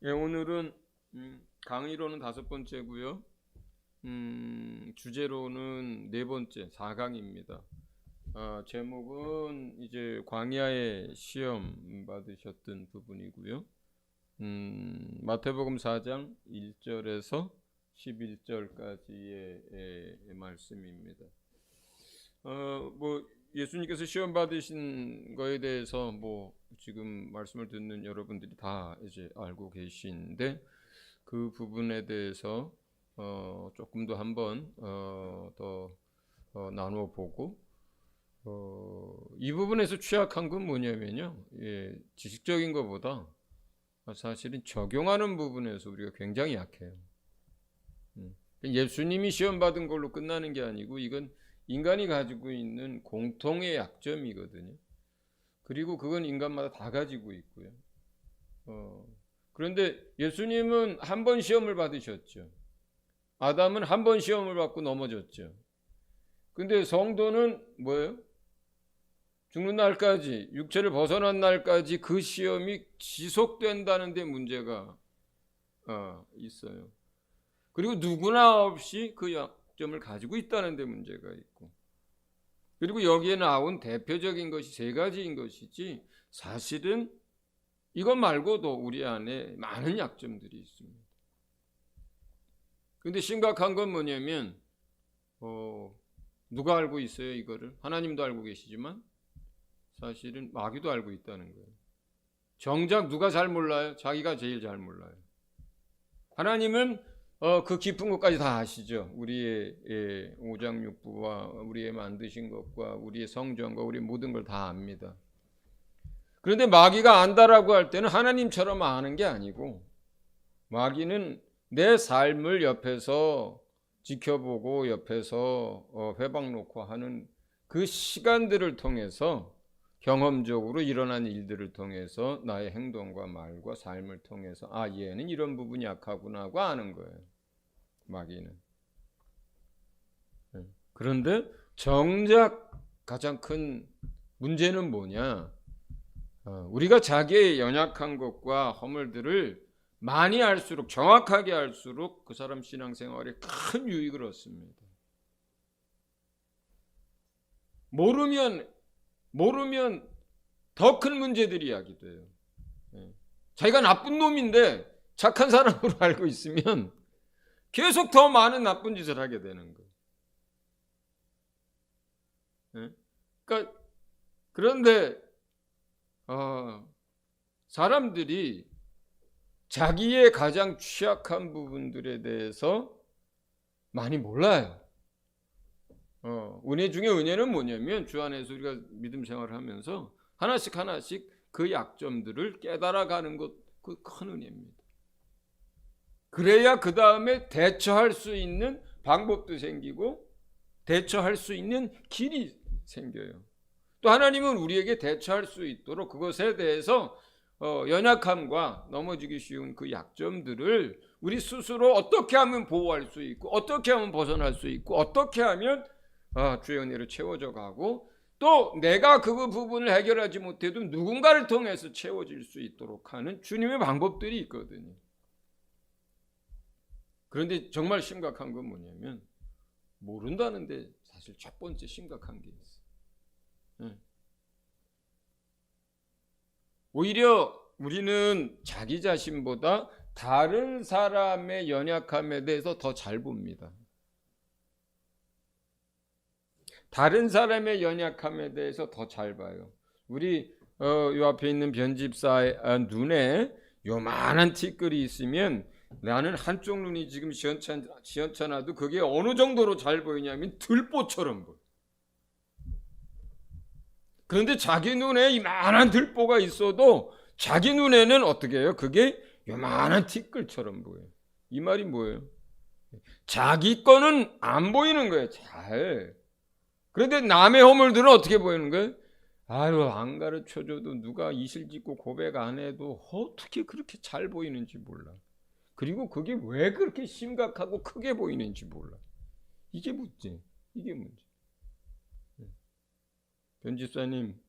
예, 오늘은 강의로는 5번째고요. 주제로는 4번째, 4강입니다. 제목은 이제 광야의 시험 받으셨던 부분이고요. 마태복음 4장 1절에서 11절까지의 말씀입니다. 예수님께서 시험 받으신 거에 대해서 지금 말씀을 듣는 여러분들이 다 이제 알고 계신데, 그 부분에 대해서 조금 더 한번 더 나눠 보고, 이 부분에서 취약한 건 뭐냐면요, 지식적인 것보다 사실은 적용하는 부분에서 우리가 굉장히 약해요. 예수님이 시험 받은 걸로 끝나는 게 아니고, 이건 인간이 가지고 있는 공통의 약점이거든요. 그리고 그건 인간마다 다 가지고 있고요. 그런데 예수님은 한 번 시험을 받으셨죠. 아담은 한 번 시험을 받고 넘어졌죠. 근데 성도는 뭐예요? 죽는 날까지, 육체를 벗어난 날까지 그 시험이 지속된다는 데 문제가 있어요. 그리고 누구나 없이 그 약점을 가지고 있다는 데 문제가 있고, 그리고 여기에 나온 대표적인 것이 3가지인 것이지, 사실은 이것 말고도 우리 안에 많은 약점들이 있습니다. 근데 심각한 건 뭐냐면, 누가 알고 있어요? 이거를 하나님도 알고 계시지만 사실은 마귀도 알고 있다는 거예요. 정작 누가 잘 몰라요? 자기가 제일 잘 몰라요. 하나님은 그 깊은 것까지 다 아시죠. 우리의 오장육부와 우리의 만드신 것과 우리의 성전과 우리의 모든 걸 다 압니다. 그런데 마귀가 안다라고 할 때는 하나님처럼 아는 게 아니고, 마귀는 내 삶을 옆에서 지켜보고 옆에서 회방 놓고 하는 그 시간들을 통해서, 경험적으로 일어난 일들을 통해서 나의 행동과 말과 삶을 통해서 얘는 이런 부분이 약하구나 하고 아는 거예요, 마귀는. 그런데 정작 가장 큰 문제는 뭐냐? 우리가 자기의 연약한 것과 허물들을 많이 알수록, 정확하게 알수록 그 사람 신앙생활에 큰 유익을 얻습니다. 모르면 더 큰 문제들이 야기돼요. 자기가 나쁜 놈인데 착한 사람으로 알고 있으면 계속 더 많은 나쁜 짓을 하게 되는 거예요. 그러니까 그런데 사람들이 자기의 가장 취약한 부분들에 대해서 많이 몰라요. 은혜 중에 은혜는 뭐냐면, 주 안에서 우리가 믿음 생활을 하면서 하나씩 그 약점들을 깨달아가는 것, 그 큰 은혜입니다. 그래야 그 다음에 대처할 수 있는 방법도 생기고 대처할 수 있는 길이 생겨요. 또 하나님은 우리에게 대처할 수 있도록 그것에 대해서 연약함과 넘어지기 쉬운 그 약점들을 우리 스스로 어떻게 하면 보호할 수 있고, 어떻게 하면 벗어날 수 있고, 어떻게 하면 주의 은혜로 채워져 가고, 또 내가 그 부분을 해결하지 못해도 누군가를 통해서 채워질 수 있도록 하는 주님의 방법들이 있거든요. 그런데 정말 심각한 건 뭐냐면, 모른다는데 사실 첫 번째 심각한 게 있어요. 오히려 우리는 자기 자신보다 다른 사람의 연약함에 대해서 더 잘 봅니다. 다른 사람의 연약함에 대해서 더 잘 봐요. 우리 요 앞에 있는 변집사의 눈에 요만한 티끌이 있으면, 나는 한쪽 눈이 지금 시원찮아도 그게 어느 정도로 잘 보이냐면 들보처럼 보여. 그런데 자기 눈에 이만한 들보가 있어도 자기 눈에는 어떻게 해요? 그게 요만한 티끌처럼 보여요. 이 말이 뭐예요? 자기 거는 안 보이는 거예요, 잘. 그런데 남의 허물들은 어떻게 보이는 거예요? 안 가르쳐줘도, 누가 이실직고 고백 안 해도 어떻게 그렇게 잘 보이는지 몰라. 그리고 그게 왜 그렇게 심각하고 크게 보이는지 몰라. 이게 문제. 변집사님,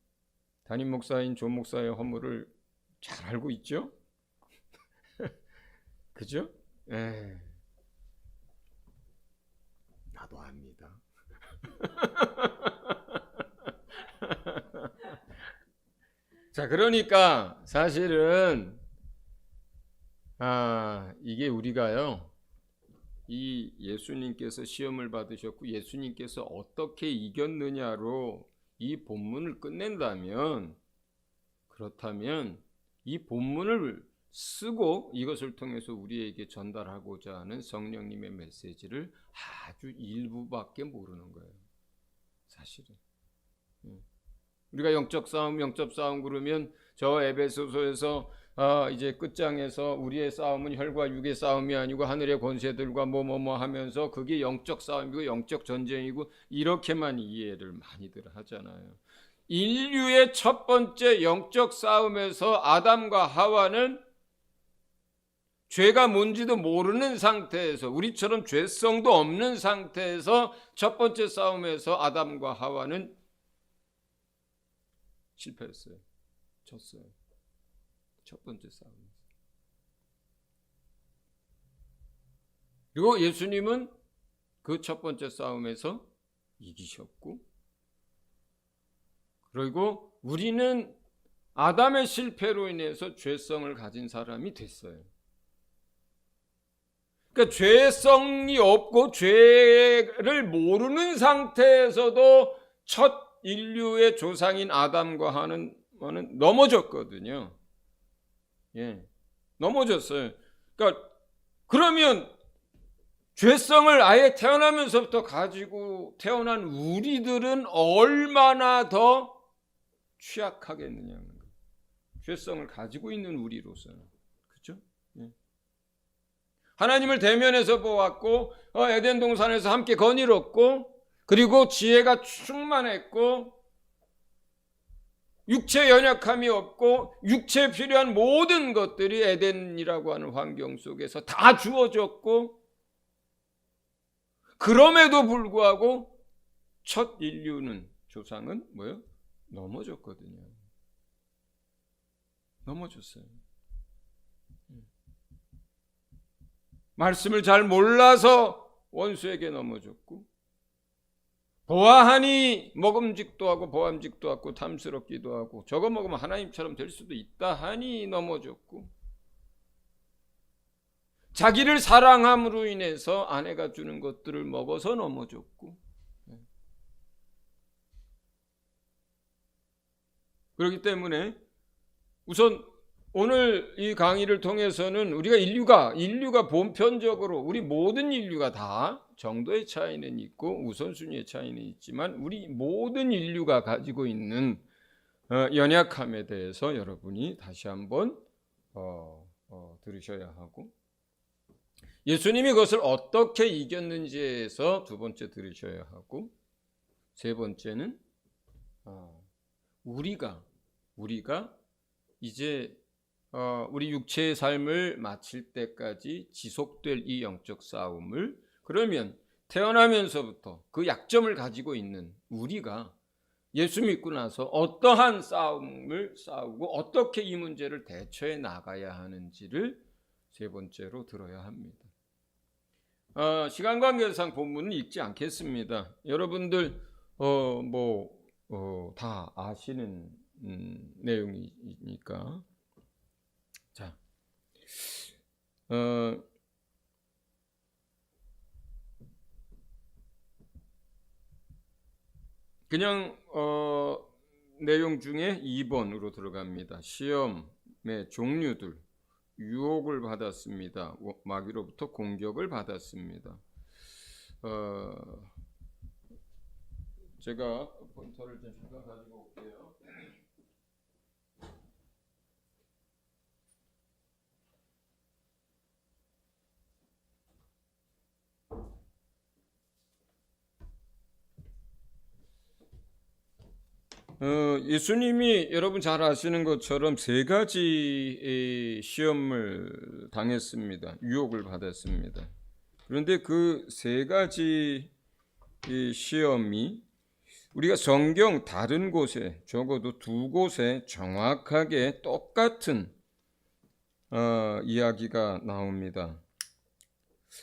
담임 목사인 조 목사의 허물을 잘 알고 있죠? 그죠? 에. 나도 압니다. 자, 그러니까 사실은 이게 우리가요, 이 예수님께서 시험을 받으셨고 예수님께서 어떻게 이겼느냐로 이 본문을 끝낸다면, 그렇다면 이 본문을 쓰고 이것을 통해서 우리에게 전달하고자 하는 성령님의 메시지를 아주 일부밖에 모르는 거예요, 사실은. 우리가 영적 싸움 그러면 저 에베소서에서 이제 끝장에서 우리의 싸움은 혈과 육의 싸움이 아니고 하늘의 권세들과 뭐뭐뭐 하면서 그게 영적 싸움이고 영적 전쟁이고 이렇게만 이해를 많이들 하잖아요. 인류의 첫 번째 영적 싸움에서 아담과 하와는 죄가 뭔지도 모르는 상태에서, 우리처럼 죄성도 없는 상태에서 첫 번째 싸움에서 아담과 하와는 실패했어요. 졌어요. 첫 번째 싸움. 그리고 예수님은 그 첫 번째 싸움에서 이기셨고, 그리고 우리는 아담의 실패로 인해서 죄성을 가진 사람이 됐어요. 그러니까 죄성이 없고 죄를 모르는 상태에서도 첫 인류의 조상인 아담과 하와는 넘어졌거든요. 예, 넘어졌어요. 그러니까 그러면 죄성을 아예 태어나면서부터 가지고 태어난 우리들은 얼마나 더 취약하겠느냐는 거예요. 죄성을 가지고 있는 우리로서는. 그렇죠? 예. 하나님을 대면해서 보았고 에덴 동산에서 함께 거닐었고, 그리고 지혜가 충만했고, 육체 연약함이 없고, 육체에 필요한 모든 것들이 에덴이라고 하는 환경 속에서 다 주어졌고, 그럼에도 불구하고 첫 인류는, 조상은 뭐예요? 넘어졌거든요. 넘어졌어요. 말씀을 잘 몰라서 원수에게 넘어졌고, 보아하니 먹음직도 하고 보암직도 하고 탐스럽기도 하고 저거 먹으면 하나님처럼 될 수도 있다 하니 넘어졌고, 자기를 사랑함으로 인해서 아내가 주는 것들을 먹어서 넘어졌고, 그렇기 때문에 우선 오늘 이 강의를 통해서는 우리가 인류가 보편적으로, 우리 모든 인류가 다 정도의 차이는 있고 우선순위의 차이는 있지만 우리 모든 인류가 가지고 있는 연약함에 대해서 여러분이 다시 한번 들으셔야 하고, 예수님이 그것을 어떻게 이겼는지에서 두 번째 들으셔야 하고, 세 번째는 우리가 이제 우리 육체의 삶을 마칠 때까지 지속될 이 영적 싸움을, 그러면 태어나면서부터 그 약점을 가지고 있는 우리가 예수 믿고 나서 어떠한 싸움을 싸우고 어떻게 이 문제를 대처해 나가야 하는지를 세 번째로 들어야 합니다. 시간 관계상 본문은 읽지 않겠습니다. 여러분들 다 아시는 내용이니까. 자, 그냥 내용 중에 2번으로 들어갑니다. 시험의 종류들. 유혹을 받았습니다. 마귀로부터 공격을 받았습니다. 제가 포인터를 좀 잠깐 가지고 올게요. 예수님이 여러분 잘 아시는 것처럼 세 가지 시험을 당했습니다. 유혹을 받았습니다. 그런데 그 세 가지 시험이 우리가 성경 다른 곳에, 적어도 두 곳에 정확하게 똑같은 이야기가 나옵니다.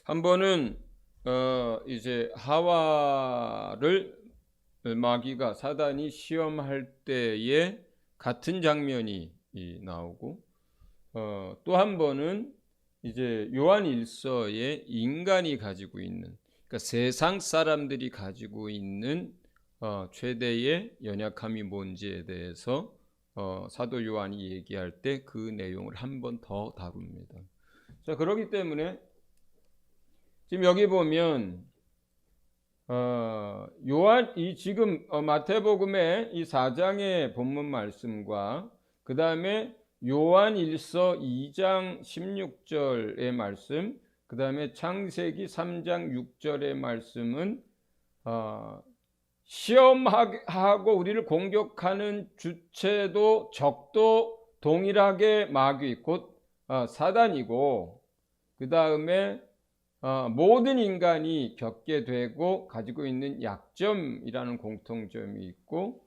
한 번은 이제 하와를 마귀가 사단이 시험할 때에 같은 장면이 나오고 또 한 번은 이제 요한 일서에 인간이 가지고 있는, 그러니까 세상 사람들이 가지고 있는 최대의 연약함이 뭔지에 대해서 사도 요한이 얘기할 때 그 내용을 한 번 더 다룹니다. 자, 그렇기 때문에 지금 여기 보면 요한 이 지금 마태복음의 이 4장의 본문 말씀과 그 다음에 요한 1서 2장 16절의 말씀, 그 다음에 창세기 3장 6절의 말씀은 시험하고 우리를 공격하는 주체도 적도 동일하게 마귀 곧 사단이고, 그 다음에 모든 인간이 겪게 되고 가지고 있는 약점이라는 공통점이 있고,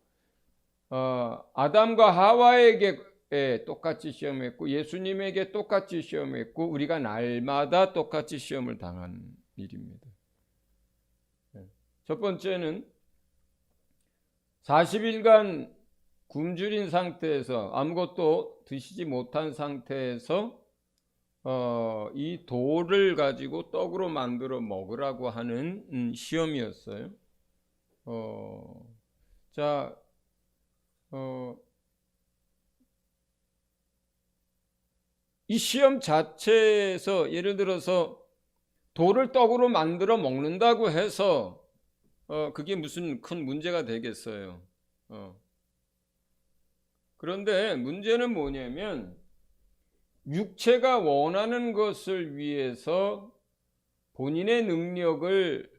아담과 하와에게 똑같이 시험했고 예수님에게 똑같이 시험했고 우리가 날마다 똑같이 시험을 당하는 일입니다. 첫 번째는 40일간 굶주린 상태에서 아무것도 드시지 못한 상태에서 이 돌을 가지고 떡으로 만들어 먹으라고 하는 시험이었어요. 이 시험 자체에서 예를 들어서 돌을 떡으로 만들어 먹는다고 해서 그게 무슨 큰 문제가 되겠어요. 그런데 문제는 뭐냐면 육체가 원하는 것을 위해서 본인의 능력을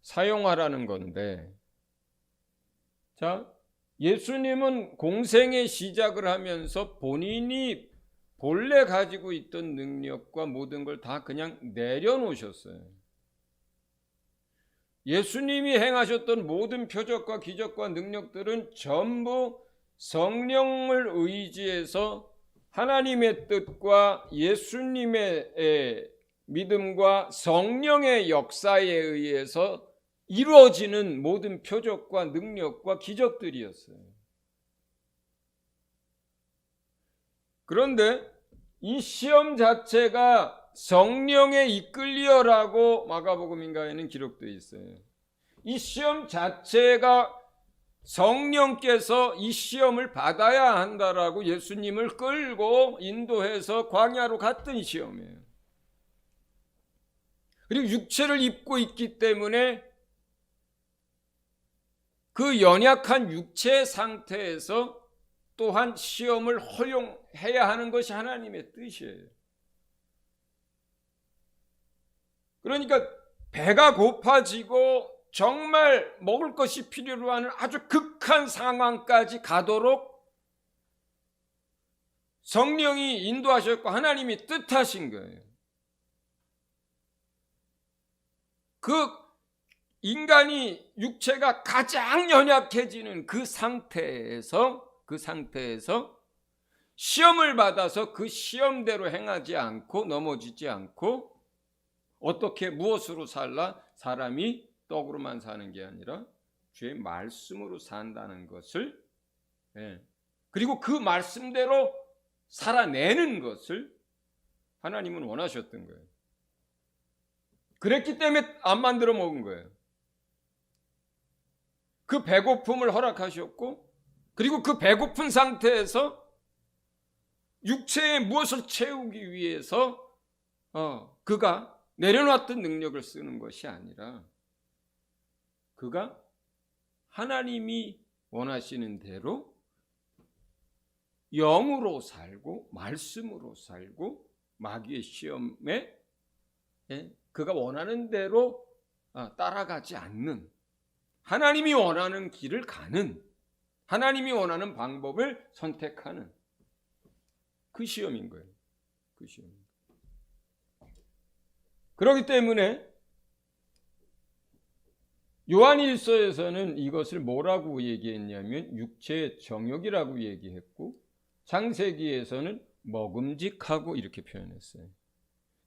사용하라는 건데, 자, 예수님은 공생의 시작을 하면서 본인이 본래 가지고 있던 능력과 모든 걸 다 그냥 내려놓으셨어요. 예수님이 행하셨던 모든 표적과 기적과 능력들은 전부 성령을 의지해서 하나님의 뜻과 예수님의 믿음과 성령의 역사에 의해서 이루어지는 모든 표적과 능력과 기적들이었어요. 그런데 이 시험 자체가 성령에 이끌리어라고 마가복음인가에는 기록되어 있어요. 이 시험 자체가 성령께서 이 시험을 받아야 한다라고 예수님을 끌고 인도해서 광야로 갔던 시험이에요. 그리고 육체를 입고 있기 때문에 그 연약한 육체 상태에서 또한 시험을 허용해야 하는 것이 하나님의 뜻이에요. 그러니까 배가 고파지고 정말 먹을 것이 필요로 하는 아주 극한 상황까지 가도록 성령이 인도하셨고 하나님이 뜻하신 거예요. 그 인간이 육체가 가장 연약해지는 그 상태에서 시험을 받아서 그 시험대로 행하지 않고 넘어지지 않고 어떻게 무엇으로 살라? 사람이 떡으로만 사는 게 아니라 주의 말씀으로 산다는 것을, 그리고 그 말씀대로 살아내는 것을 하나님은 원하셨던 거예요. 그랬기 때문에 안 만들어 먹은 거예요. 그 배고픔을 허락하셨고, 그리고 그 배고픈 상태에서 육체에 무엇을 채우기 위해서 그가 내려놨던 능력을 쓰는 것이 아니라 그가 하나님이 원하시는 대로 영으로 살고 말씀으로 살고 마귀의 시험에 그가 원하는 대로 따라가지 않는, 하나님이 원하는 길을 가는, 하나님이 원하는 방법을 선택하는 그 시험인 거예요. 그 시험. 그렇기 때문에 요한일서에서는 이것을 뭐라고 얘기했냐면 육체의 정욕이라고 얘기했고, 창세기에서는 먹음직하고 이렇게 표현했어요.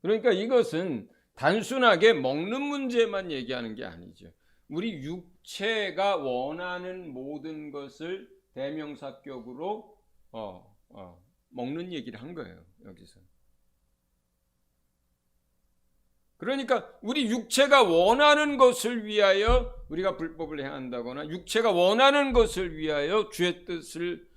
그러니까 이것은 단순하게 먹는 문제만 얘기하는 게 아니죠. 우리 육체가 원하는 모든 것을 대명사격으로 먹는 얘기를 한 거예요, 여기서. 그러니까 우리 육체가 원하는 것을 위하여 우리가 불법을 행한다거나 육체가 원하는 것을 위하여 주의 뜻을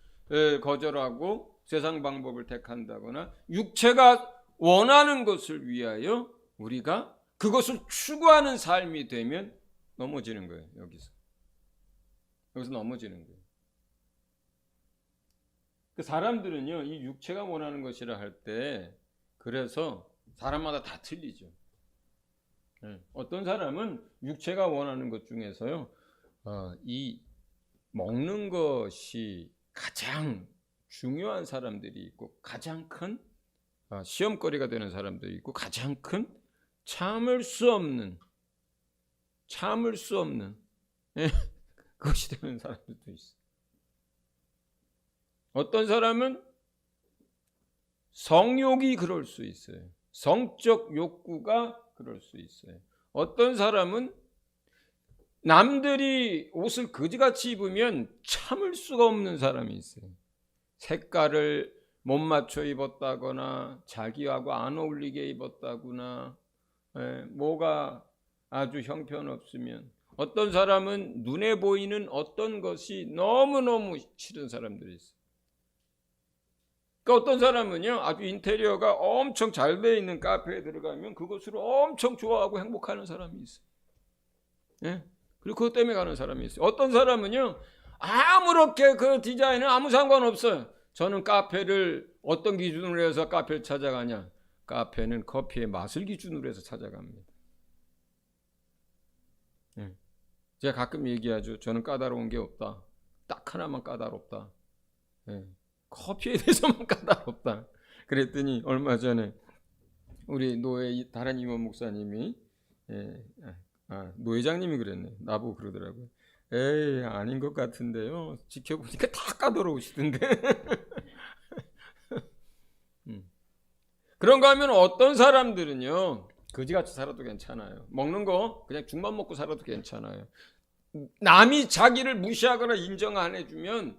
거절하고 세상 방법을 택한다거나 육체가 원하는 것을 위하여 우리가 그것을 추구하는 삶이 되면 넘어지는 거예요. 여기서 넘어지는 거예요. 그 사람들은요, 이 육체가 원하는 것이라 할 때 그래서 사람마다 다 틀리죠. 어떤 사람은 육체가 원하는 것 중에서요, 이 먹는 것이 가장 중요한 사람들이 있고 가장 큰 시험거리가 되는 사람들이 있고 가장 큰 참을 수 없는 것이 되는 사람들도 있어요. 어떤 사람은 성욕이 그럴 수 있어요. 성적 욕구가 그럴 수 있어요. 어떤 사람은 남들이 옷을 그지같이 입으면 참을 수가 없는 사람이 있어요. 색깔을 못 맞춰 입었다거나 자기하고 안 어울리게 입었다거나 뭐가 아주 형편없으면, 어떤 사람은 눈에 보이는 어떤 것이 너무너무 싫은 사람들이 있어요. 그러니까 어떤 사람은요, 아주 인테리어가 엄청 잘 돼 있는 카페에 들어가면 그것을 엄청 좋아하고 행복하는 사람이 있어요. 그리고 그것 때문에 가는 사람이 있어요. 어떤 사람은요, 아무렇게 그 디자인은 아무 상관없어요. 저는 카페를 어떤 기준으로 해서 카페를 찾아가냐? 카페는 커피의 맛을 기준으로 해서 찾아갑니다. 제가 가끔 얘기하죠. 저는 까다로운 게 없다. 딱 하나만 까다롭다. 커피에 대해서만 까다롭다. 그랬더니 얼마 전에 우리 노회 다른 임원 목사님이 노회장님이 그랬네. 나보고 그러더라고요. 에이, 아닌 것 같은데요. 지켜보니까 다 까다로우시던데. 그런가 하면 어떤 사람들은요, 거지같이 살아도 괜찮아요. 먹는 거 그냥 죽만 먹고 살아도 괜찮아요. 남이 자기를 무시하거나 인정 안 해주면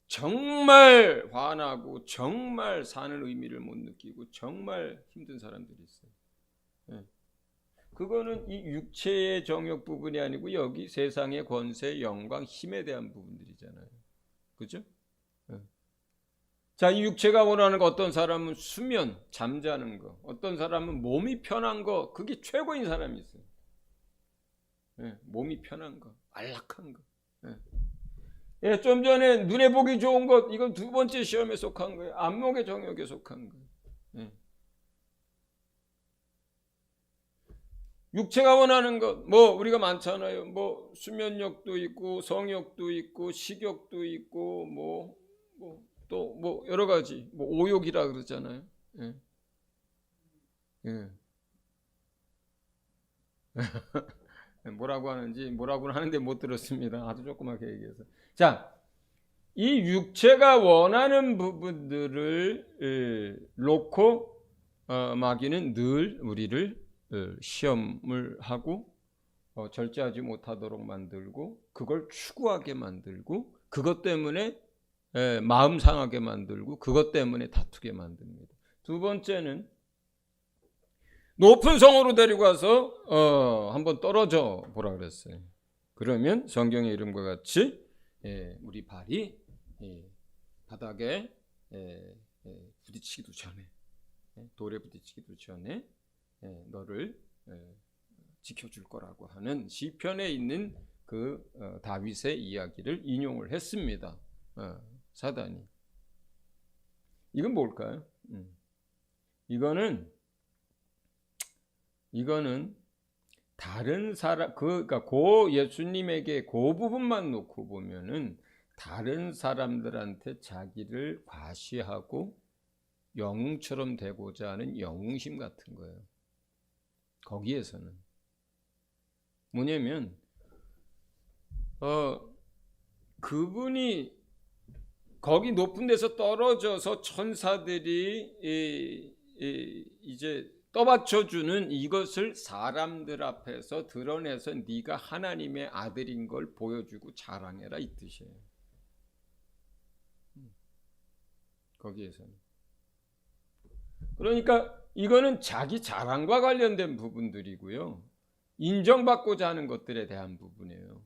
정말 화나고 정말 사는 의미를 못 느끼고 정말 힘든 사람들이 있어요. 그거는 이 육체의 정욕 부분이 아니고 여기 세상의 권세, 영광, 힘에 대한 부분들이잖아요. 그죠? 자, 이 육체가 원하는 거, 어떤 사람은 수면, 잠자는 거, 어떤 사람은 몸이 편한 거, 그게 최고인 사람이 있어요. 몸이 편한 거, 안락한 거. 좀 전에 눈에 보기 좋은 것, 이건 두 번째 시험에 속한 거예요. 안목의 정욕에 속한 거예요. 육체가 원하는 것, 뭐 우리가 많잖아요. 뭐 수면욕도 있고 성욕도 있고 식욕도 있고 또 뭐 여러 가지, 뭐 오욕이라 그러잖아요. 뭐라고 하는데 못 들었습니다. 아주 조그맣게 얘기해서. 자, 이 육체가 원하는 부분들을 놓고 마귀는 늘 우리를 시험을 하고 절제하지 못하도록 만들고, 그걸 추구하게 만들고, 그것 때문에 마음 상하게 만들고, 그것 때문에 다투게 만듭니다. 두 번째는 높은 성으로 데리고 가서 한번 떨어져 보라 그랬어요. 그러면 성경의 이름과 같이 우리 발이 바닥에 부딪히기도 전에, 돌에 부딪히기도 전에 너를 지켜줄 거라고 하는 시편에 있는 그 다윗의 이야기를 인용을 했습니다. 사단이. 이건 뭘까요? 이거는 다른 사람, 그러니까 예수님에게 그 부분만 놓고 보면은 다른 사람들한테 자기를 과시하고 영웅처럼 되고자 하는 영웅심 같은 거예요. 거기에서는 뭐냐면 그분이 거기 높은 데서 떨어져서 천사들이 이제 떠받쳐주는 이것을 사람들 앞에서 드러내서 네가 하나님의 아들인 걸 보여주고 자랑해라, 이 뜻이에요. 거기에서는. 그러니까 이거는 자기 자랑과 관련된 부분들이고요. 인정받고자 하는 것들에 대한 부분이에요.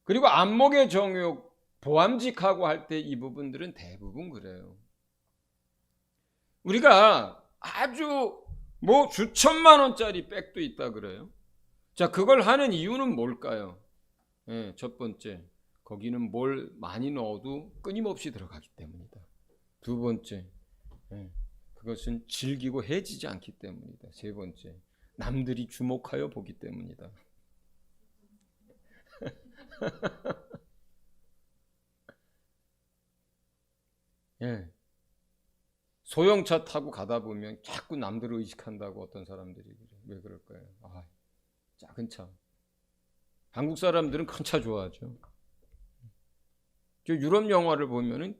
그리고 안목의 정욕, 보암직하고 할 때 이 부분들은 대부분 그래요. 우리가 아주 뭐 수천만 원짜리 백도 있다 그래요. 자, 그걸 하는 이유는 뭘까요? 첫 번째, 거기는 뭘 많이 넣어도 끊임없이 들어가기 때문이다. 두 번째, 그것은 질기고 해지지 않기 때문이다. 세 번째, 남들이 주목하여 보기 때문이다. 소형차 타고 가다 보면 자꾸 남들을 의식한다고 어떤 사람들이 그래. 왜 그럴까요? 작은 차. 한국 사람들은 큰 차 좋아하죠. 저 유럽 영화를 보면은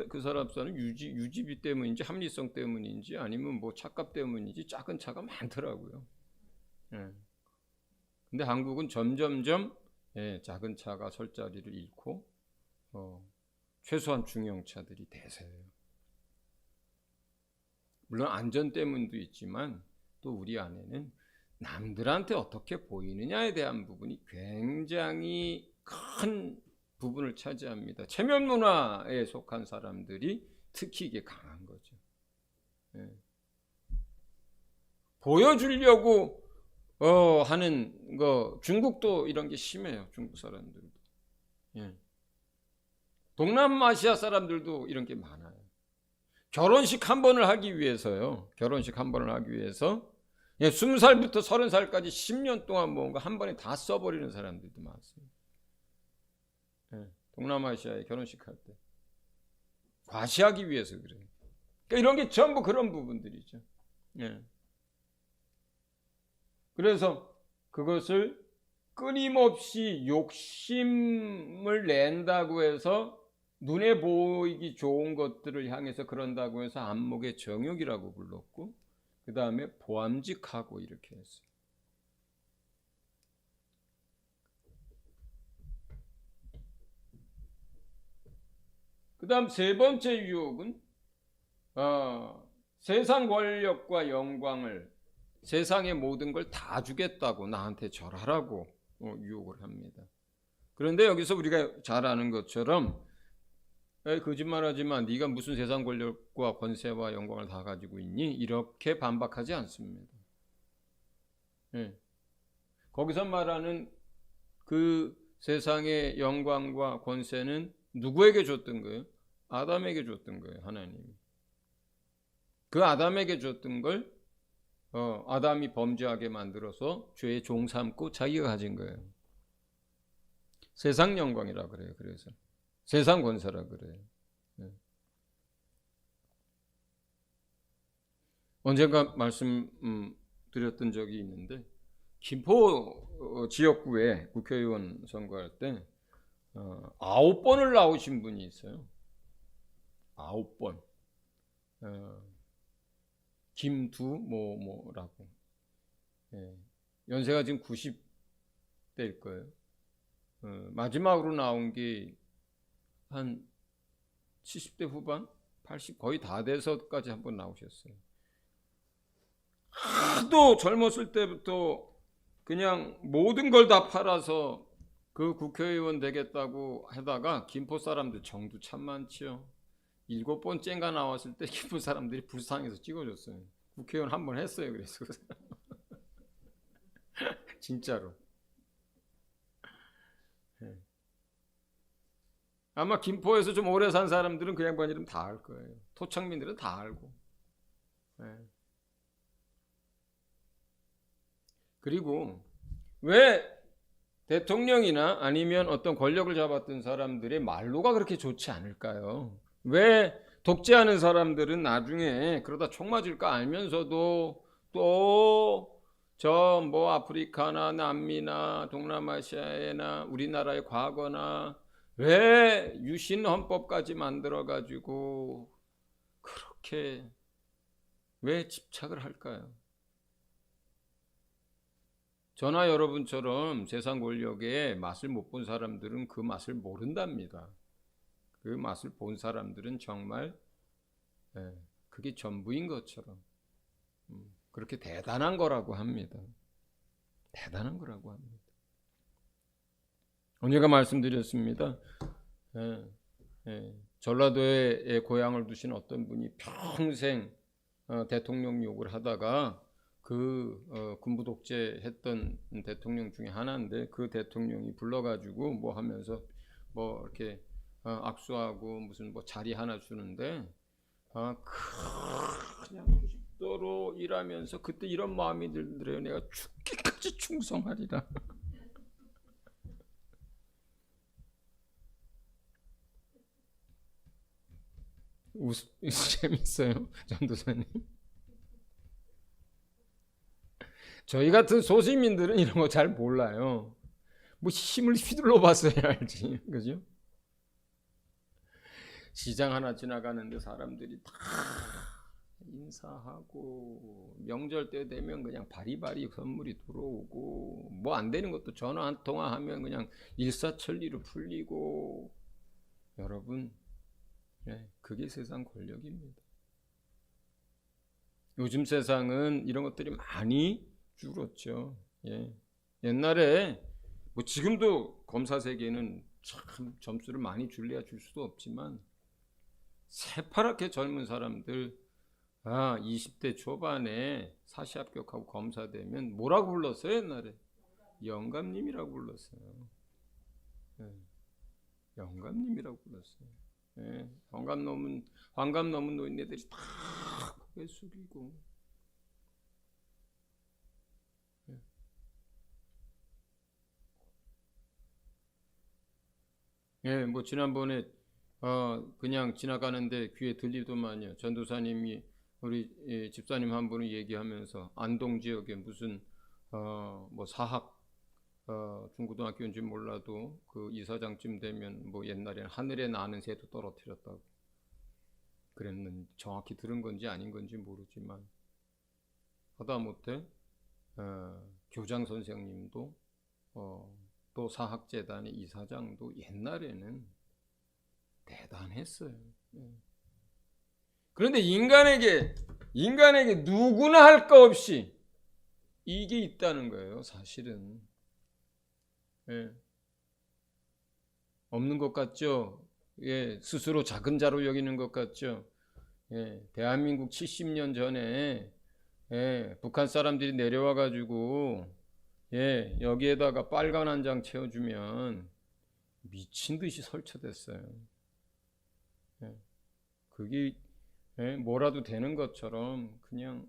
그 사람들은 유지비 때문인지 합리성 때문인지 아니면 뭐 차값 때문인지 작은 차가 많더라고요. 근데 한국은 점점점 작은 차가 설 자리를 잃고 최소한 중형차들이 대세예요. 물론 안전 때문도 있지만 또 우리 안에는 남들한테 어떻게 보이느냐에 대한 부분이 굉장히 큰 부분을 차지합니다. 체면 문화에 속한 사람들이 특히 이게 강한 거죠. 보여주려고 하는 거, 중국도 이런 게 심해요. 중국 사람들도. 동남아시아 사람들도 이런 게 많아요. 결혼식 한 번을 하기 위해서요. 결혼식 한 번을 하기 위해서 20살부터 30살까지 10년 동안 뭔가 한 번에 다 써버리는 사람들도 많습니다. 동남아시아에 결혼식 할 때 과시하기 위해서 그래요. 그러니까 이런 게 전부 그런 부분들이죠. 그래서 그것을 끊임없이 욕심을 낸다고 해서 눈에 보이기 좋은 것들을 향해서 그런다고 해서 안목의 정욕이라고 불렀고, 그 다음에 보암직하고 이렇게 했어요. 그 다음 세 번째 유혹은 세상 권력과 영광을, 세상의 모든 걸 다 주겠다고 나한테 절하라고 유혹을 합니다. 그런데 여기서 우리가 잘 아는 것처럼 거짓말하지 마, 네가 무슨 세상 권력과 권세와 영광을 다 가지고 있니? 이렇게 반박하지 않습니다. 거기서 말하는 그 세상의 영광과 권세는 누구에게 줬던 거예요? 아담에게 줬던 거예요. 하나님이. 그 아담에게 줬던 걸 아담이 범죄하게 만들어서 죄의 종 삼고 자기가 가진 거예요. 세상 영광이라 그래요. 그래서 세상 권세라 그래요. 언젠가 말씀드렸던 적이 있는데, 김포 지역구에 국회의원 선거할 때 9번을 나오신 분이 있어요. 9번. 김두모라고. 연세가 지금 90대일 거예요. 마지막으로 나온 게 한 70대 후반? 80 거의 다 돼서까지 한번 나오셨어요. 하도 젊었을 때부터 그냥 모든 걸 다 팔아서 그 국회의원 되겠다고 하다가 김포 사람들 정도 참 많지요. 7번 쨍가 나왔을 때 김포 사람들이 불쌍해서 찍어줬어요. 국회의원 한 번 했어요. 그래서 진짜로. 아마 김포에서 좀 오래 산 사람들은 그 양반 이름 다 알 거예요. 토착민들은 다 알고. 그리고 왜 대통령이나 아니면 어떤 권력을 잡았던 사람들의 말로가 그렇게 좋지 않을까요? 왜 독재하는 사람들은 나중에 그러다 총 맞을까 알면서도 또 저 뭐 아프리카나 남미나 동남아시아나 우리나라의 과거나 왜 유신 헌법까지 만들어 가지고 그렇게 왜 집착을 할까요? 저나 여러분처럼 세상 권력의 맛을 못 본 사람들은 그 맛을 모른답니다. 그 맛을 본 사람들은 정말 그게 전부인 것처럼 그렇게 대단한 거라고 합니다. 대단한 거라고 합니다. 오늘가 말씀드렸습니다. 전라도에 고향을 두신 어떤 분이 평생 대통령 욕을 하다가 그 군부 독재했던 대통령 중에 하나인데 그 대통령이 불러가지고 뭐 하면서 뭐 이렇게 악수하고 무슨 뭐 자리 하나 주는데 그냥 죽도록 일하면서 그때 이런 마음이 들더래요. 내가 죽기까지 충성하리라. 재밌어요, 전도사님. 저희 같은 소시민들은 이런 거 잘 몰라요. 뭐 힘을 휘둘러 봤어야 알지, 그죠? 시장 하나 지나가는데 사람들이 다 인사하고 명절 때 되면 그냥 바리바리 선물이 들어오고 뭐 안 되는 것도 전화 한 통화하면 그냥 일사천리로 풀리고 여러분 그게 세상 권력입니다. 요즘 세상은 이런 것들이 많이 줄었죠. 옛날에 뭐 지금도 검사 세계는 참 점수를 많이 줄래야 줄 수도 없지만 새파랗게 젊은 사람들 20대 초반에 사시 합격하고 검사 되면 뭐라고 불렀어요? 옛날에 영감님이라고 불렀어요. 영감님이라고 불렀어요. 환갑 넘은 노인네들이 다 고개 숙이고 뭐 지난번에 그냥 지나가는데 귀에 들리더만요. 전도사님이 우리 집사님 한 분이 얘기하면서 안동 지역에 무슨 뭐 사학 중고등학교인지 몰라도 그 이사장쯤 되면 뭐 옛날에는 하늘에 나는 새도 떨어뜨렸다고 그랬는데 정확히 들은 건지 아닌 건지 모르지만 하다못해 교장 선생님도 또 사학재단의 이사장도 옛날에는 대단했어요. 그런데 인간에게 누구나 할 거 없이 이게 있다는 거예요. 사실은 없는 것 같죠. 스스로 작은 자로 여기는 것 같죠. 대한민국 70년 전에 북한 사람들이 내려와 가지고 여기에다가 빨간 한 장 채워주면 미친 듯이 설쳐댔어요. 그게 뭐라도 되는 것처럼 그냥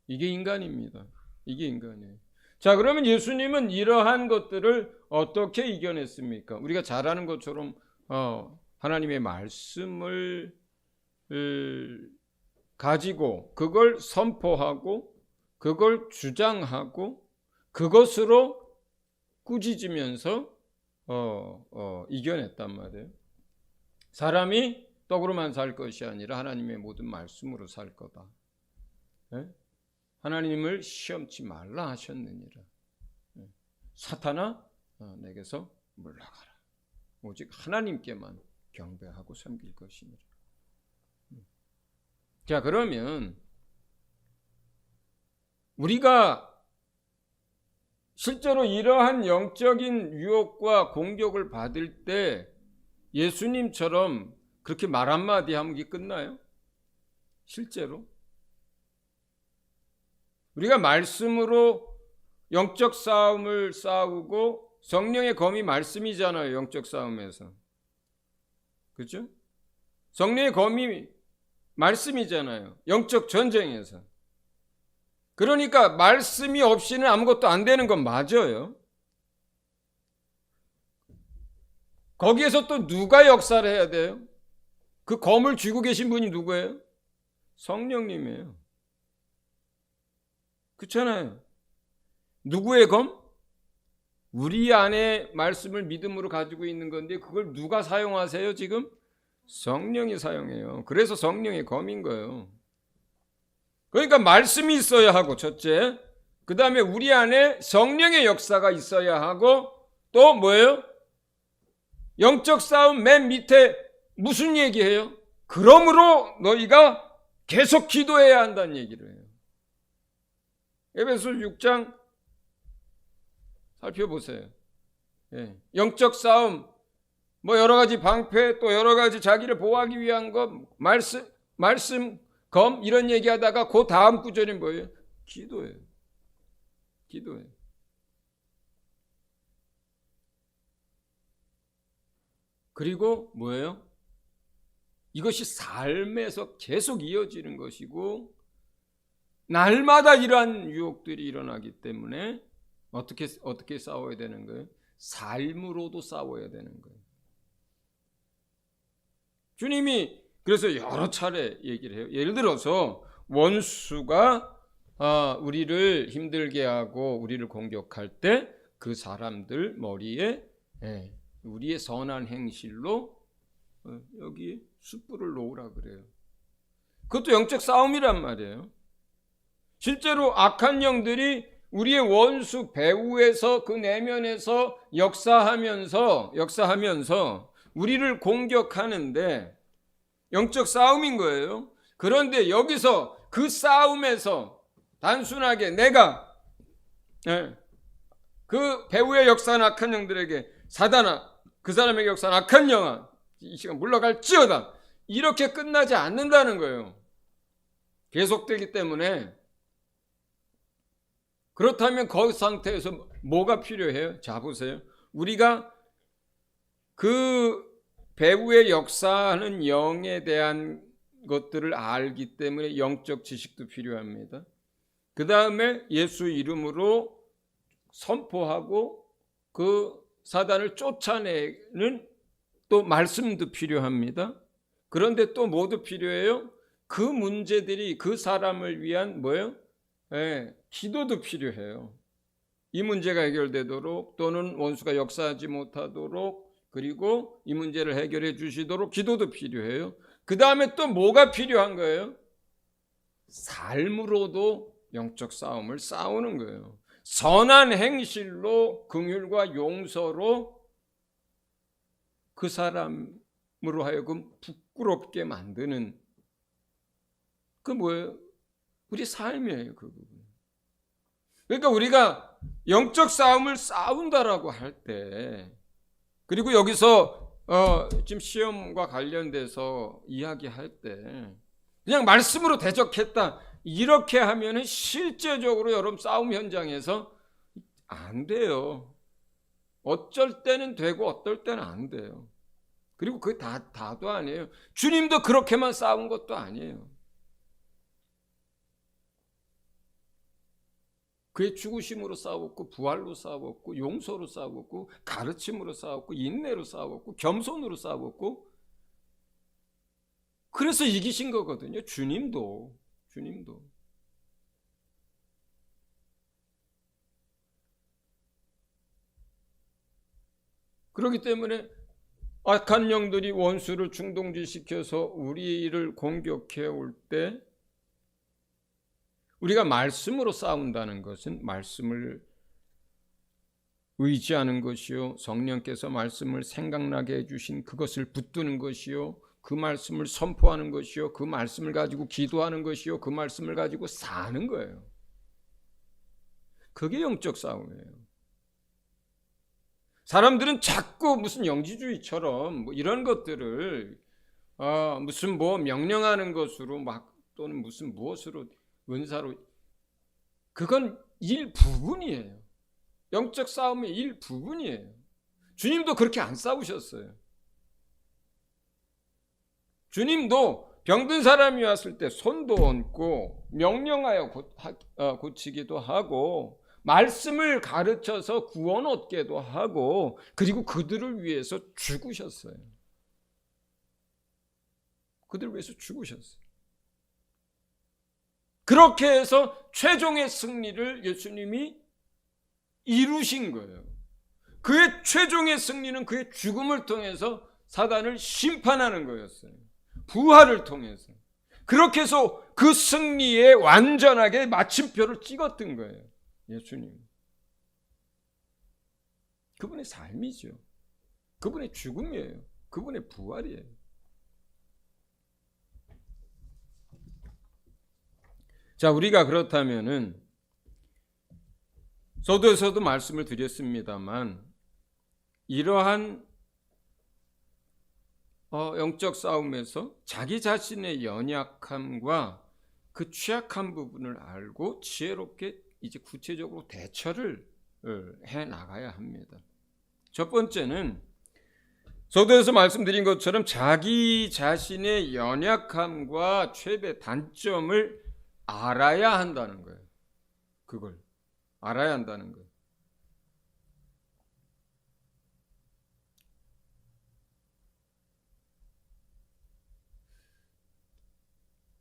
이게 인간입니다. 이게 인간이에요. 자, 그러면 예수님은 이러한 것들을 어떻게 이겨냈습니까? 우리가 잘 아는 것처럼 하나님의 말씀을 가지고 그걸 선포하고 그걸 주장하고 그것으로 꾸짖으면서 이겨냈단 말이에요. 사람이 떡으로만 살 것이 아니라 하나님의 모든 말씀으로 살 거다. 하나님을 시험치 말라 하셨느니라. 사탄아 내게서 물러가라. 오직 하나님께만 경배하고 섬길 것이니라. 자, 그러면 우리가 실제로 이러한 영적인 유혹과 공격을 받을 때 예수님처럼 그렇게 말 한마디 하면 이게 끝나요? 실제로? 우리가 말씀으로 영적 싸움을 싸우고 성령의 검이 말씀이잖아요. 영적 싸움에서. 그렇죠? 성령의 검이 말씀이잖아요. 영적 전쟁에서. 그러니까 말씀이 없이는 아무것도 안 되는 건 맞아요. 거기에서 또 누가 역사를 해야 돼요? 그 검을 쥐고 계신 분이 누구예요? 성령님이에요. 그렇잖아요. 누구의 검? 우리 안에 말씀을 믿음으로 가지고 있는 건데 그걸 누가 사용하세요 지금? 성령이 사용해요. 그래서 성령의 검인 거예요. 그러니까 말씀이 있어야 하고 첫째, 그 다음에 우리 안에 성령의 역사가 있어야 하고 또 뭐예요? 영적 싸움 맨 밑에 무슨 얘기해요? 그러므로 너희가 계속 기도해야 한다는 얘기를 해요. 에베소 6장 살펴보세요. 예. 영적 싸움, 뭐 여러 가지 방패, 또 여러 가지 자기를 보호하기 위한 것, 말씀, 검 이런 얘기하다가 그 다음 구절이 뭐예요? 기도예요. 기도예요. 그리고 뭐예요? 이것이 삶에서 계속 이어지는 것이고 날마다 이러한 유혹들이 일어나기 때문에 어떻게 싸워야 되는 거예요? 삶으로도 싸워야 되는 거예요. 주님이 그래서 여러 차례 얘기를 해요. 예를 들어서 원수가 우리를 힘들게 하고 우리를 공격할 때 그 사람들 머리에 우리의 선한 행실로 여기 숯불을 놓으라 그래요. 그것도 영적 싸움이란 말이에요. 실제로 악한 영들이 우리의 원수 배후에서 그 내면에서 역사하면서 우리를 공격하는데 영적 싸움인 거예요. 그런데 여기서 그 싸움에서 단순하게 내가 그 배후의 역사한 악한 영들에게 사단아 그 사람에게 역사한 악한 영아 이 시간 물러갈지어다 이렇게 끝나지 않는다는 거예요. 계속되기 때문에. 그렇다면 그 상태에서 뭐가 필요해요? 자 보세요. 우리가 그 배후의 역사하는 영에 대한 것들을 알기 때문에 영적 지식도 필요합니다. 그 다음에 예수 이름으로 선포하고 그 사단을 쫓아내는 또 말씀도 필요합니다. 그런데 또 뭐도 필요해요? 그 문제들이 그 사람을 위한 뭐예요? 기도도 필요해요. 이 문제가 해결되도록 또는 원수가 역사하지 못하도록 그리고 이 문제를 해결해 주시도록 기도도 필요해요. 그 다음에 또 뭐가 필요한 거예요? 삶으로도 영적 싸움을 싸우는 거예요. 선한 행실로 긍휼과 용서로 그 사람으로 하여금 부끄럽게 만드는 그 뭐예요? 우리 삶이에요. 그 부분. 그러니까 우리가 영적 싸움을 싸운다라고 할 때 그리고 여기서 지금 시험과 관련돼서 이야기할 때 그냥 말씀으로 대적했다 이렇게 하면은 실제적으로 여러분 싸움 현장에서 안 돼요. 어쩔 때는 되고 어떨 때는 안 돼요. 그리고 그게 다도 아니에요. 주님도 그렇게만 싸운 것도 아니에요. 그의 죽으심으로 싸웠고 부활로 싸웠고 용서로 싸웠고 가르침으로 싸웠고 인내로 싸웠고 겸손으로 싸웠고 그래서 이기신 거거든요. 주님도. 그렇기 때문에 악한 영들이 원수를 충동질시켜서 우리를 공격해 올 때 우리가 말씀으로 싸운다는 것은 말씀을 의지하는 것이요 성령께서 말씀을 생각나게 해주신 그것을 붙드는 것이요 그 말씀을 선포하는 것이요 그 말씀을 가지고 기도하는 것이요 그 말씀을 가지고 사는 거예요. 그게 영적 싸움이에요. 사람들은 자꾸 무슨 영지주의처럼 뭐 이런 것들을 무슨 뭐 명령하는 것으로 막 또는 무슨 무엇으로 은사로 그건 일부분이에요. 영적 싸움의 일부분이에요. 주님도 그렇게 안 싸우셨어요. 주님도 병든 사람이 왔을 때 손도 얹고 명령하여 고치기도 하고 말씀을 가르쳐서 구원 얻게도 하고 그리고 그들을 위해서 죽으셨어요. 그들을 위해서 죽으셨어요. 그렇게 해서 최종의 승리를 예수님이 이루신 거예요. 그의 최종의 승리는 그의 죽음을 통해서 사단을 심판하는 거였어요. 부활을 통해서. 그렇게 해서 그 승리에 완전하게 마침표를 찍었던 거예요. 예수님. 그분의 삶이죠. 그분의 죽음이에요. 그분의 부활이에요. 자, 우리가 그렇다면은 서두에서도 말씀을 드렸습니다만 이러한 영적 싸움에서 자기 자신의 연약함과 그 취약한 부분을 알고 지혜롭게 이제 구체적으로 대처를 해 나가야 합니다. 첫 번째는 서두에서 말씀드린 것처럼 자기 자신의 연약함과 최대 단점을 알아야 한다는 거예요. 그걸 알아야 한다는 거예요.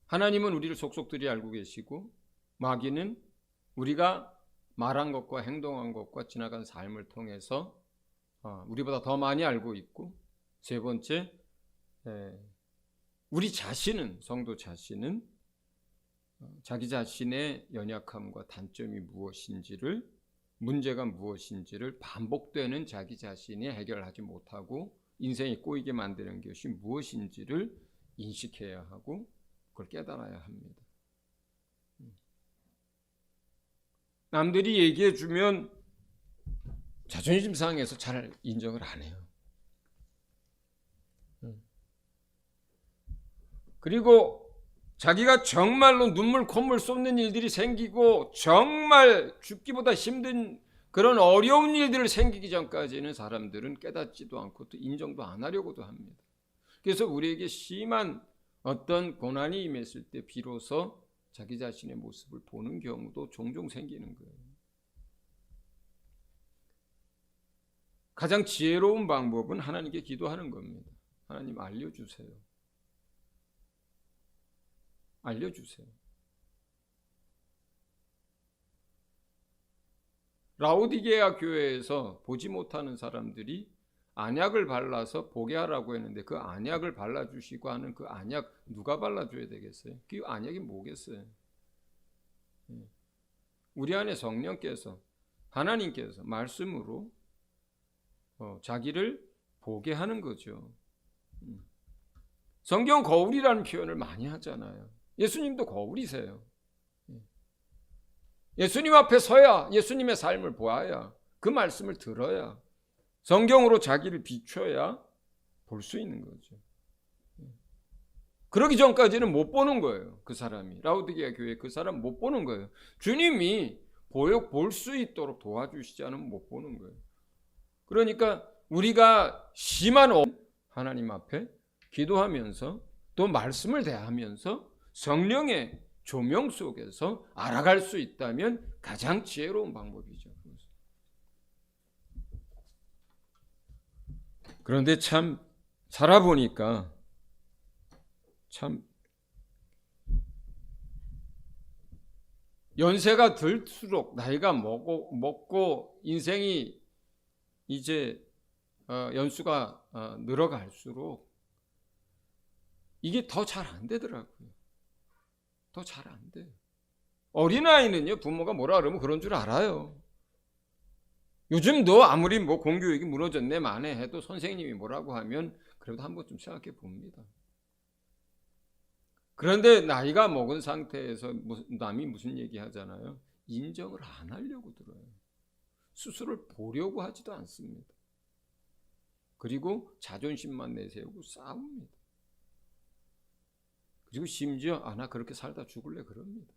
하나님은 우리를 속속들이 알고 계시고 마귀는 우리가 말한 것과 행동한 것과 지나간 삶을 통해서 우리보다 더 많이 알고 있고, 세 번째, 우리 자신은, 성도 자신은 자기 자신의 연약함과 단점이 무엇인지를, 문제가 무엇인지를 반복되는 자기 자신이 해결하지 못하고 인생이 꼬이게 만드는 것이 무엇인지를 인식해야 하고 그걸 깨달아야 합니다. 남들이 얘기해 주면 자존심 상해서 잘 인정을 안 해요. 그리고 자기가 정말로 눈물 콧물 쏟는 일들이 생기고 정말 죽기보다 힘든 그런 어려운 일들을 생기기 전까지는 사람들은 깨닫지도 않고 또 인정도 안 하려고도 합니다. 그래서 우리에게 심한 어떤 고난이 임했을 때 비로소 자기 자신의 모습을 보는 경우도 종종 생기는 거예요. 가장 지혜로운 방법은 하나님께 기도하는 겁니다. 하나님 알려주세요. 알려주세요. 라오디게아 교회에서 보지 못하는 사람들이 안약을 발라서 보게 하라고 했는데 그 안약을 발라주시고 하는 그 안약 누가 발라줘야 되겠어요? 그 안약이 뭐겠어요? 우리 안에 성령께서, 하나님께서 말씀으로 자기를 보게 하는 거죠. 성경 거울이라는 표현을 많이 하잖아요. 예수님도 거울이세요. 예수님 앞에 서야 예수님의 삶을 보아야, 그 말씀을 들어야, 성경으로 자기를 비춰야 볼 수 있는 거죠. 그러기 전까지는 못 보는 거예요. 그 사람이, 라오디게아 교회 그 사람 못 보는 거예요. 주님이 볼 수 있도록 도와주시지 않으면 못 보는 거예요. 그러니까 우리가 심한 하나님 앞에 기도하면서 또 말씀을 대하면서 성령의 조명 속에서 알아갈 수 있다면 가장 지혜로운 방법이죠. 그런데 참 살아보니까 참 연세가 들수록, 나이가 먹고 인생이 이제 연수가 늘어갈수록 이게 더 잘 안 되더라고요. 더 잘 안 돼요. 어린아이는요, 부모가 뭐라 그러면 그런 줄 알아요. 요즘도 아무리 뭐 공교육이 무너졌네 만에 해도 선생님이 뭐라고 하면 그래도 한번 좀 생각해 봅니다. 그런데 나이가 먹은 상태에서 남이 무슨 얘기 하잖아요. 인정을 안 하려고 들어요. 스스로를 보려고 하지도 않습니다. 그리고 자존심만 내세우고 싸웁니다. 그리고 심지어 나 그렇게 살다 죽을래 그럽니다.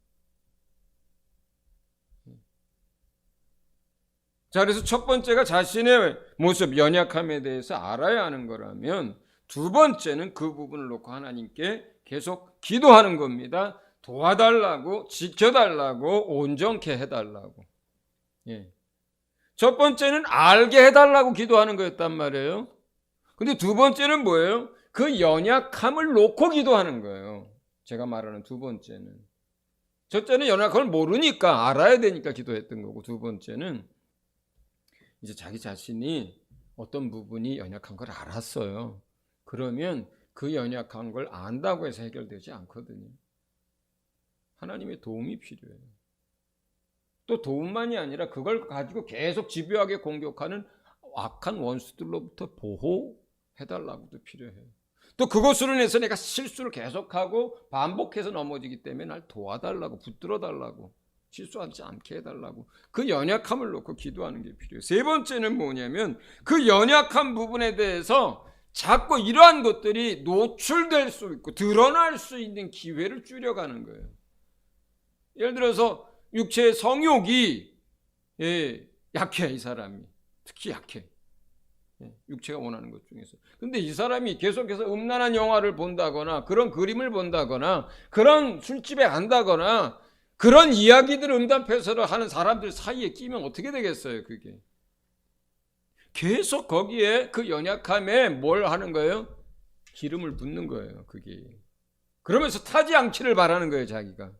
자, 그래서 첫 번째가 자신의 모습, 연약함에 대해서 알아야 하는 거라면, 두 번째는 그 부분을 놓고 하나님께 계속 기도하는 겁니다. 도와달라고, 지켜달라고, 온전케 해달라고. 첫 번째는 알게 해달라고 기도하는 거였단 말이에요. 근데 두 번째는 뭐예요? 그 연약함을 놓고 기도하는 거예요. 제가 말하는 두 번째는. 첫째는 연약함을 모르니까, 알아야 되니까 기도했던 거고, 두 번째는 이제 자기 자신이 어떤 부분이 연약한 걸 알았어요. 그러면 그 연약한 걸 안다고 해서 해결되지 않거든요. 하나님의 도움이 필요해요. 또 도움만이 아니라 그걸 가지고 계속 집요하게 공격하는 악한 원수들로부터 보호해달라고도 필요해요. 또 그것으로 인해서 내가 실수를 계속하고 반복해서 넘어지기 때문에 날 도와달라고, 붙들어달라고, 실수하지 않게 해달라고 그 연약함을 놓고 기도하는 게 필요해요. 세 번째는 뭐냐면 그 연약한 부분에 대해서 자꾸 이러한 것들이 노출될 수 있고 드러날 수 있는 기회를 줄여가는 거예요. 예를 들어서 육체의 성욕이 약해. 이 사람이 특히 약해. 육체가 원하는 것 중에서. 근데 이 사람이 계속해서 음란한 영화를 본다거나 그런 그림을 본다거나 그런 술집에 간다거나 그런 이야기들을 음담패설을 하는 사람들 사이에 끼면 어떻게 되겠어요? 그게 계속 거기에 그 연약함에 뭘 하는 거예요? 기름을 붓는 거예요. 그게 그러면서 타지 않기를 바라는 거예요. 자기가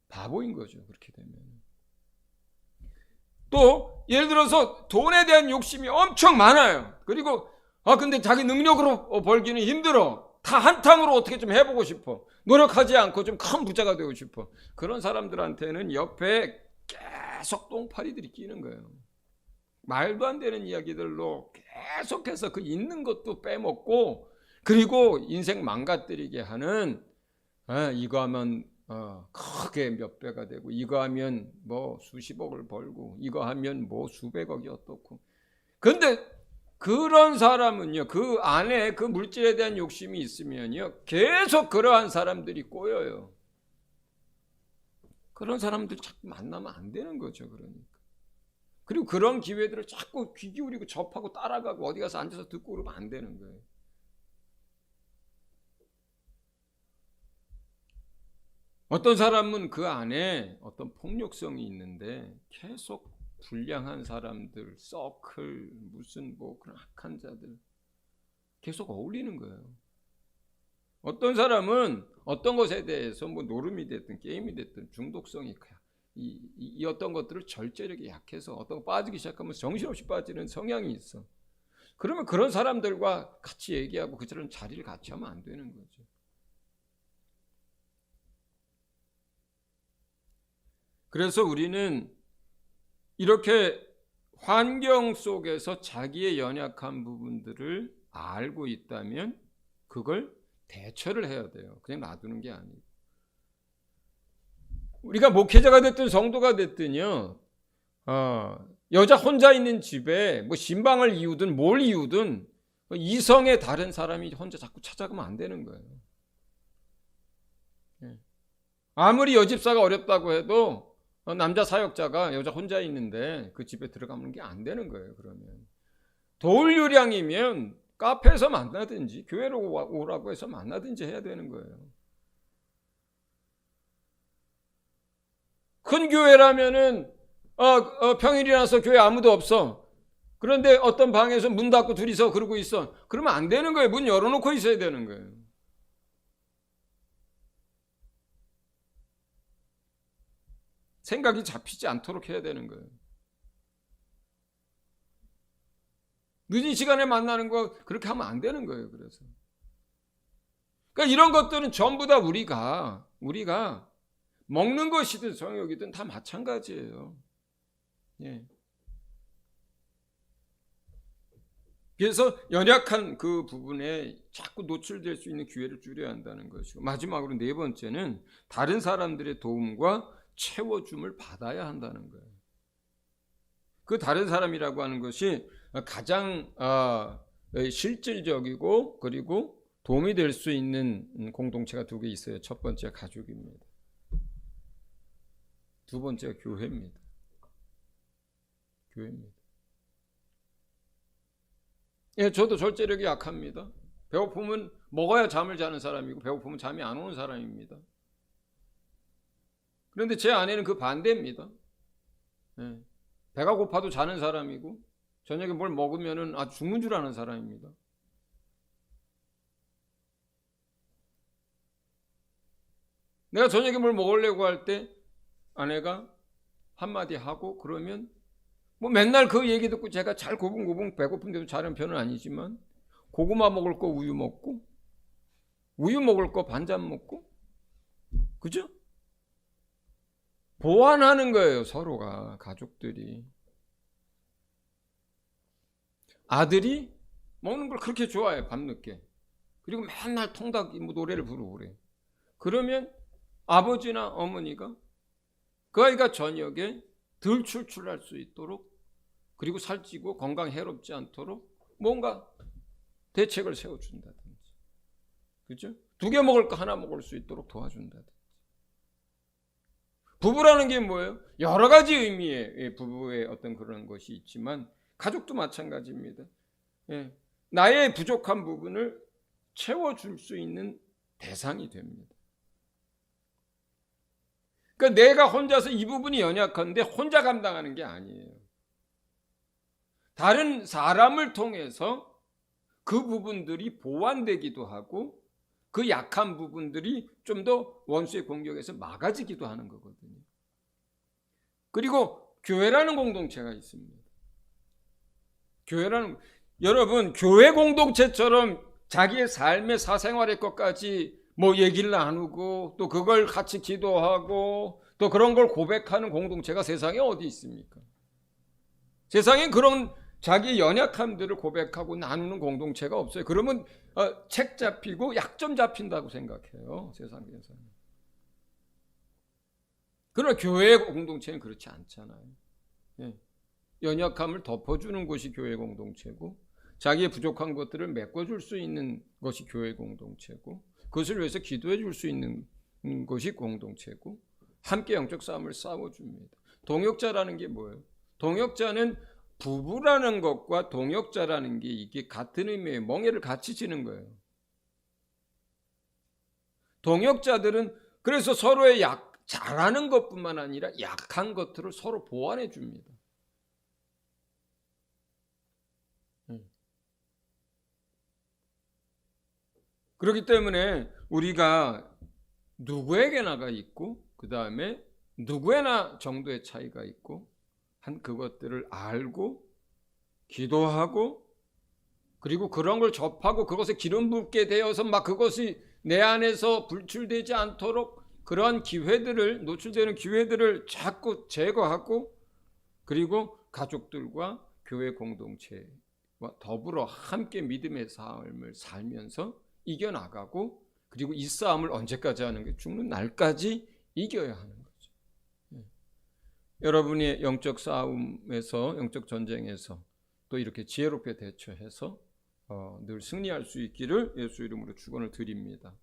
바보인 거죠. 그렇게 되면. 또 예를 들어서 돈에 대한 욕심이 엄청 많아요. 그리고 근데 자기 능력으로 벌기는 힘들어. 다 한탕으로 어떻게 좀 해보고 싶어. 노력하지 않고 좀 큰 부자가 되고 싶어. 그런 사람들한테는 옆에 계속 똥파리들이 끼는 거예요. 말도 안 되는 이야기들로 계속해서 그 있는 것도 빼먹고 그리고 인생 망가뜨리게 하는 이거 하면 크게 몇 배가 되고 이거 하면 뭐 수십억을 벌고 이거 하면 뭐 수백억이 어떻고. 근데 그런 사람은요, 그 안에 그 물질에 대한 욕심이 있으면요 계속 그러한 사람들이 꼬여요. 그런 사람들 자꾸 만나면 안 되는 거죠. 그러니까. 그리고 그런 기회들을 자꾸 귀 기울이고 접하고 따라가고 어디 가서 앉아서 듣고 그러면 안 되는 거예요. 어떤 사람은 그 안에 어떤 폭력성이 있는데 계속 불량한 사람들, 서클, 무슨 뭐 그런 악한 자들 계속 어울리는 거예요. 어떤 사람은 어떤 것에 대해서 뭐 노름이 됐든 게임이 됐든 중독성이 이 어떤 것들을 절제력이 약해서 어떤 거 빠지기 시작하면 정신없이 빠지는 성향이 있어. 그러면 그런 사람들과 같이 얘기하고 그 사람 자리를 같이 하면 안 되는 거죠. 그래서 우리는 이렇게 환경 속에서 자기의 연약한 부분들을 알고 있다면 그걸 대처를 해야 돼요. 그냥 놔두는 게 아니고. 우리가 목회자가 됐든 성도가 됐든요. 여자 혼자 있는 집에 뭐 신방을 이유든 뭘 이유든 이성의 다른 사람이 혼자 자꾸 찾아가면 안 되는 거예요. 아무리 여집사가 어렵다고 해도 남자 사역자가 여자 혼자 있는데 그 집에 들어가는 게 안 되는 거예요. 그러면 도울 요량이면 카페에서 만나든지 교회로 오라고 해서 만나든지 해야 되는 거예요. 큰 교회라면은 평일이라서 교회 아무도 없어. 그런데 어떤 방에서 문 닫고 둘이서 그러고 있어. 그러면 안 되는 거예요. 문 열어놓고 있어야 되는 거예요. 생각이 잡히지 않도록 해야 되는 거예요. 늦은 시간에 만나는 거 그렇게 하면 안 되는 거예요. 그래서 그러니까 이런 것들은 전부 다 우리가 먹는 것이든 성욕이든 다 마찬가지예요. 예. 그래서 연약한 그 부분에 자꾸 노출될 수 있는 기회를 줄여야 한다는 것이고, 마지막으로 네 번째는 다른 사람들의 도움과 채워줌을 받아야 한다는 거예요. 그 다른 사람이라고 하는 것이 가장 실질적이고 그리고 도움이 될 수 있는 공동체가 두 개 있어요. 첫 번째 가족입니다. 두 번째가 교회입니다. 교회입니다. 예, 저도 절제력이 약합니다. 배고프면 먹어야 잠을 자는 사람이고 배고프면 잠이 안 오는 사람입니다. 그런데 제 아내는 그 반대입니다. 예, 배가 고파도 자는 사람이고 저녁에 뭘 먹으면은 죽는 줄 아는 사람입니다. 내가 저녁에 뭘 먹으려고 할 때 아내가 한마디 하고 그러면 뭐 맨날 그 얘기 듣고 제가 잘 고분고분 배고픈데도 자는 편은 아니지만 고구마 먹을 거 우유 먹고 우유 먹을 거 반잔 먹고 그죠? 보완하는 거예요, 서로가. 가족들이. 아들이 먹는 걸 그렇게 좋아해, 밤늦게. 그리고 맨날 통닭 노래를 부르고 그래. 그러면 아버지나 어머니가 그 아이가 저녁에 덜 출출할 수 있도록, 그리고 살찌고 건강 해롭지 않도록 뭔가 대책을 세워준다든지, 그죠? 2개 먹을 거 하나 먹을 수 있도록 도와준다든지. 부부라는 게 뭐예요? 여러 가지 의미의 부부의 어떤 그런 것이 있지만 가족도 마찬가지입니다. 예. 나의 부족한 부분을 채워줄 수 있는 대상이 됩니다. 그러니까 내가 혼자서 이 부분이 연약한데 혼자 감당하는 게 아니에요. 다른 사람을 통해서 그 부분들이 보완되기도 하고 그 약한 부분들이 좀 더 원수의 공격에서 막아지기도 하는 거거든요. 그리고 교회라는 공동체가 있습니다. 여러분, 교회 공동체처럼 자기의 삶의 사생활의 것까지 뭐 얘기를 나누고 또 그걸 같이 기도하고 또 그런 걸 고백하는 공동체가 세상에 어디 있습니까? 세상에 그런 자기 연약함들을 고백하고 나누는 공동체가 없어요. 그러면 책 잡히고 약점 잡힌다고 생각해요, 세상에서는. 그러나 교회 공동체는 그렇지 않잖아요. 예. 연약함을 덮어주는 것이 교회 공동체고, 자기의 부족한 것들을 메꿔줄 수 있는 것이 교회 공동체고, 그것을 위해서 기도해 줄 수 있는 것이 공동체고, 함께 영적 싸움을 싸워줍니다. 동역자라는 게 뭐예요? 동역자는 부부라는 것과 동역자라는 게 이게 같은 의미의 멍에를 같이 지는 거예요. 동역자들은 그래서 서로의 잘하는 것뿐만 아니라 약한 것들을 서로 보완해 줍니다. 그렇기 때문에 우리가 누구에게나가 있고, 그 다음에 누구에나 정도의 차이가 있고, 그것들을 알고 기도하고 그리고 그런 걸 접하고 그것에 기름 붓게 되어서 막 그것이 내 안에서 불출되지 않도록 그러한 기회들을, 노출되는 기회들을 자꾸 제거하고, 그리고 가족들과 교회 공동체와 더불어 함께 믿음의 삶을 살면서 이겨나가고, 그리고 이 싸움을 언제까지 하는 게 죽는 날까지 이겨야 하는 거죠. 여러분이 영적 싸움에서, 영적 전쟁에서 또 이렇게 지혜롭게 대처해서 늘 승리할 수 있기를 예수 이름으로 축원을 드립니다.